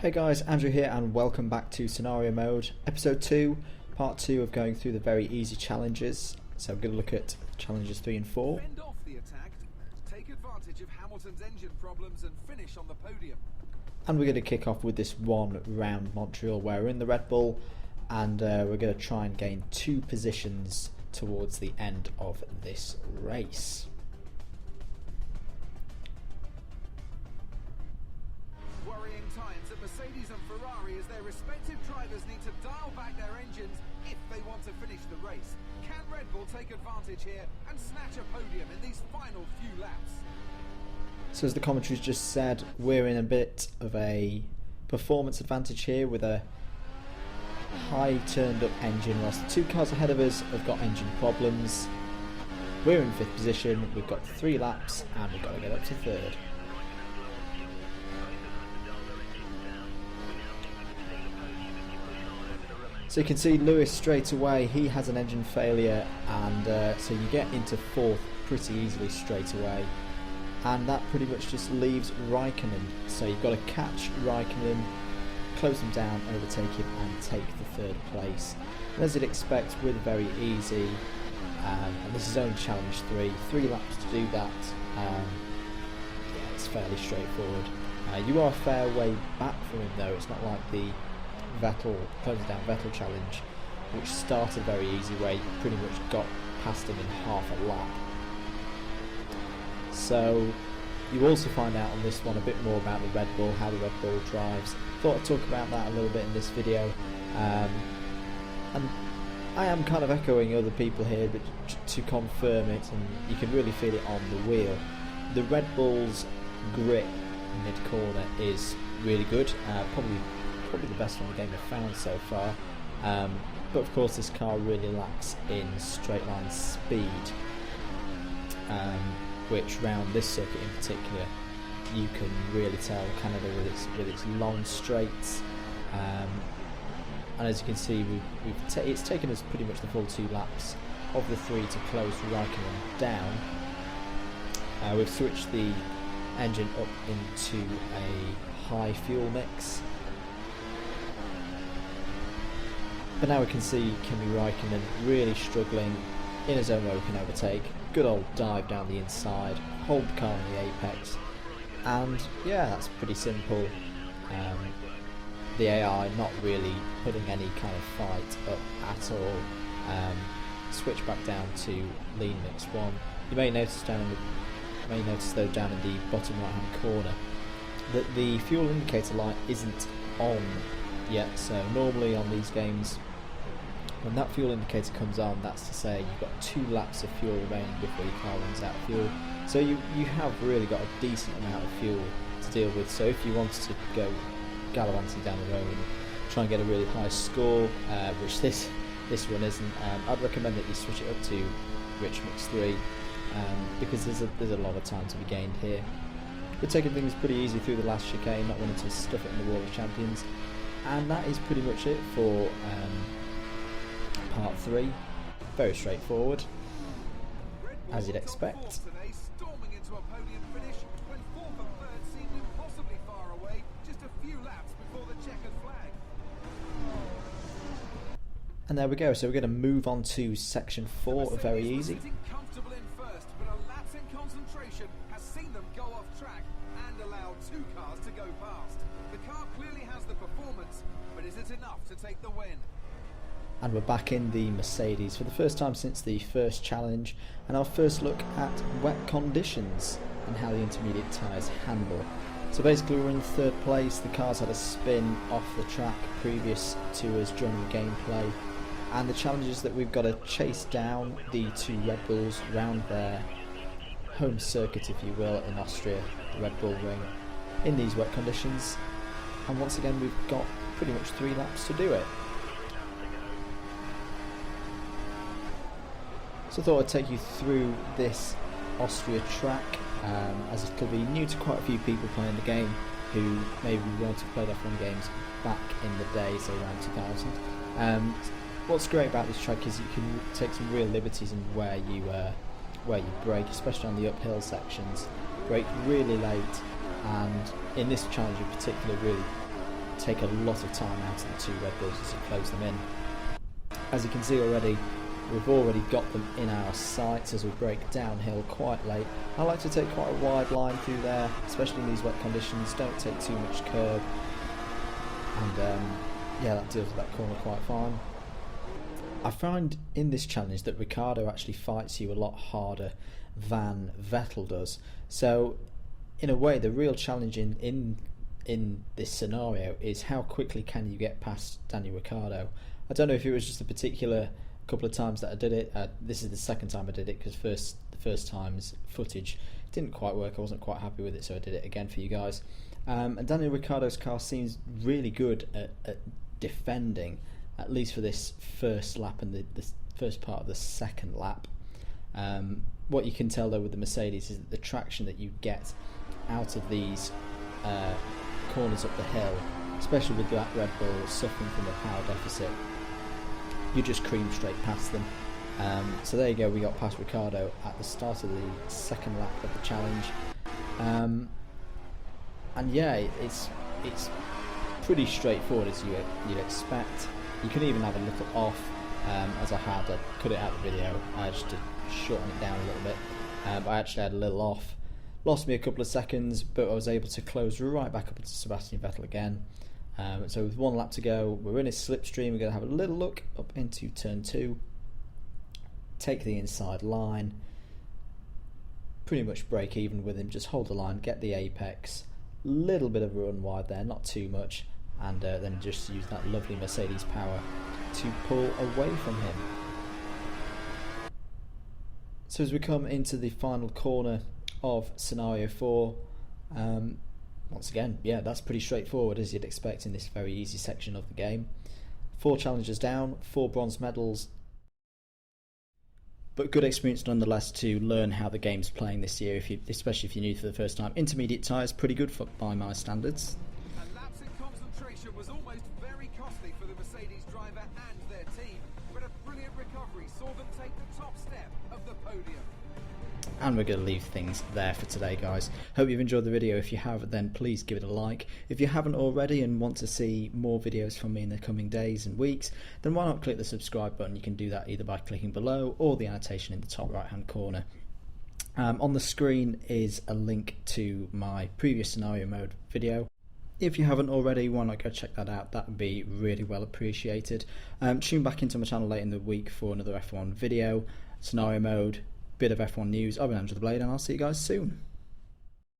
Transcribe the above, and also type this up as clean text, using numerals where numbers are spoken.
Hey guys, Andrew here and welcome back to Scenario Mode, Episode 2, Part 2 of going through the very easy challenges. So I'm going to look at challenges 3 and 4. Fend off the attack, take advantage of Hamilton's engine problems and finish on the podium. And we're going to kick off with this one round Montreal where we're in the Red Bull and we're going to try and gain 2 positions towards the end of this race. Worrying times at Mercedes and Ferrari as their respective drivers need to dial back their engines if they want to finish the race. Can Red Bull take advantage here and snatch a podium in these final few laps? So as the commentary's just said, we're in a bit of a performance advantage here with a high turned up engine, whilst the 2 cars ahead of us have got engine problems. We're in 5th position, we've got 3 laps and we've got to get up to 3rd. So you can see Lewis straight away, he has an engine failure, and so you get into 4th pretty easily straight away. And that pretty much just leaves Raikkonen. So you've got to catch Raikkonen, close him down, overtake him and take the 3rd place. And as you'd expect, with very easy, and this is only challenge 3 laps to do that. Yeah, it's fairly straightforward. You are a fair way back from him though, it's not like the Vettel, closing down Vettel challenge, which started very easy, where you pretty much got past him in half a lap. So you also find out on this one a bit more about the Red Bull, how the Red Bull drives. Thought I'd talk about that a little bit in this video, and I am kind of echoing other people here, but to confirm it, and you can really feel it on the wheel. The Red Bull's grip mid-corner is really good, probably the best one the game I've found so far, but of course this car really lacks in straight line speed, which round this circuit in particular you can really tell Canada with its long straights, and as you can see it's taken us pretty much the full 2 laps of the 3 to close Raikkonen down. We've switched the engine up into a high fuel mix. But now we can see Kimi Raikkonen really struggling in his own open overtake. Good old dive down the inside, hold the car on the apex, and yeah, that's pretty simple. The AI not really putting any kind of fight up at all. Switch back down to lean mix 1. You may notice though down in the bottom right hand corner that the fuel indicator light isn't on yet. So normally on these games, when that fuel indicator comes on, that's to say you've got 2 laps of fuel remaining before your car runs out of fuel. So you have really got a decent amount of fuel to deal with. So if you wanted to go gallivanting down the road and try and get a really high score, which this one isn't, I'd recommend that you switch it up to Rich Mix 3, because there's a lot of time to be gained here. We're taking things pretty easy through the last chicane, not wanting to stuff it in the Wall of Champions, and that is pretty much it for Part 3. Very straightforward, as you'd expect. Storming into a podium finish when 4th and 3rd seemed impossibly far away, just a few laps before the checkered flag. And there we go, so we're going to move on to section 4, very easy. Comfortable in first, but a lapse in concentration has seen them go off track and allowed 2 cars to go past. The car clearly has the performance, but is it enough to take the win? And we're back in the Mercedes for the first time since the first challenge, and our first look at wet conditions and how the intermediate tyres handle. So basically we're in 3rd place. The cars had a spin off the track previous to us joining the gameplay, and the challenge is that we've got to chase down the 2 Red Bulls round their home circuit, if you will, in Austria, the Red Bull Ring, in these wet conditions. And once again we've got pretty much 3 laps to do it. So I thought I'd take you through this Austria track, as it could be new to quite a few people playing the game who maybe won't have played F1 games back in the day, so around 2000. What's great about this track is you can take some real liberties in where you brake, especially on the uphill sections. Brake really late, and in this challenge in particular, really take a lot of time out of the two Red Bulls as you close them in. As you can see already, we've already got them in our sights as we break downhill quite late. I like to take quite a wide line through there, especially in these wet conditions. Don't take too much curb, and yeah, that deals with that corner quite fine. I find in this challenge that Ricciardo actually fights you a lot harder than Vettel does. So in a way, the real challenge in this scenario is how quickly can you get past Daniel Ricciardo. I don't know if it was just a particular couple of times that I did it. This is the second time I did it, because the first time's footage didn't quite work. I wasn't quite happy with it, so I did it again for you guys. And Daniel Ricciardo's car seems really good at defending, at least for this first lap and the first part of the second lap. What you can tell though with the Mercedes is that the traction that you get out of these corners up the hill, especially with that Red Bull suffering from a power deficit, you just cream straight past them. So there you go, we got past Ricciardo at the start of the second lap of the challenge. And yeah, it's pretty straightforward as you'd expect. You can even have a little off, as I cut it out of the video just to shorten it down a little bit. But I actually had a little off. Lost me a couple of seconds, but I was able to close right back up into Sebastian Vettel again. So with one lap to go, we're in a slipstream. We're going to have a little look up into turn 2, take the inside line, pretty much break even with him, just hold the line, get the apex, little bit of a run wide there, not too much, and then just use that lovely Mercedes power to pull away from him. So as we come into the final corner of scenario 4, once again, yeah, that's pretty straightforward as you'd expect in this very easy section of the game. 4 challenges down, 4 bronze medals, but good experience nonetheless to learn how the game's playing this year, especially if you're new for the first time. Intermediate tyres, pretty good by my standards. A lapse in concentration was almost very costly for the Mercedes driver and their team, but a brilliant recovery saw them take the top step of the podium. And we're going to leave things there for today, guys. Hope you've enjoyed the video. If you have, then please give it a like. If you haven't already and want to see more videos from me in the coming days and weeks, then why not click the subscribe button? You can do that either by clicking below or the annotation in the top right hand corner. On the screen is a link to my previous scenario mode video. If you haven't already, why not go check that out? That would be really well appreciated. Tune back into my channel later in the week for another F1 video, scenario mode, bit of F1 news. I've been Andrew the Blade, and I'll see you guys soon.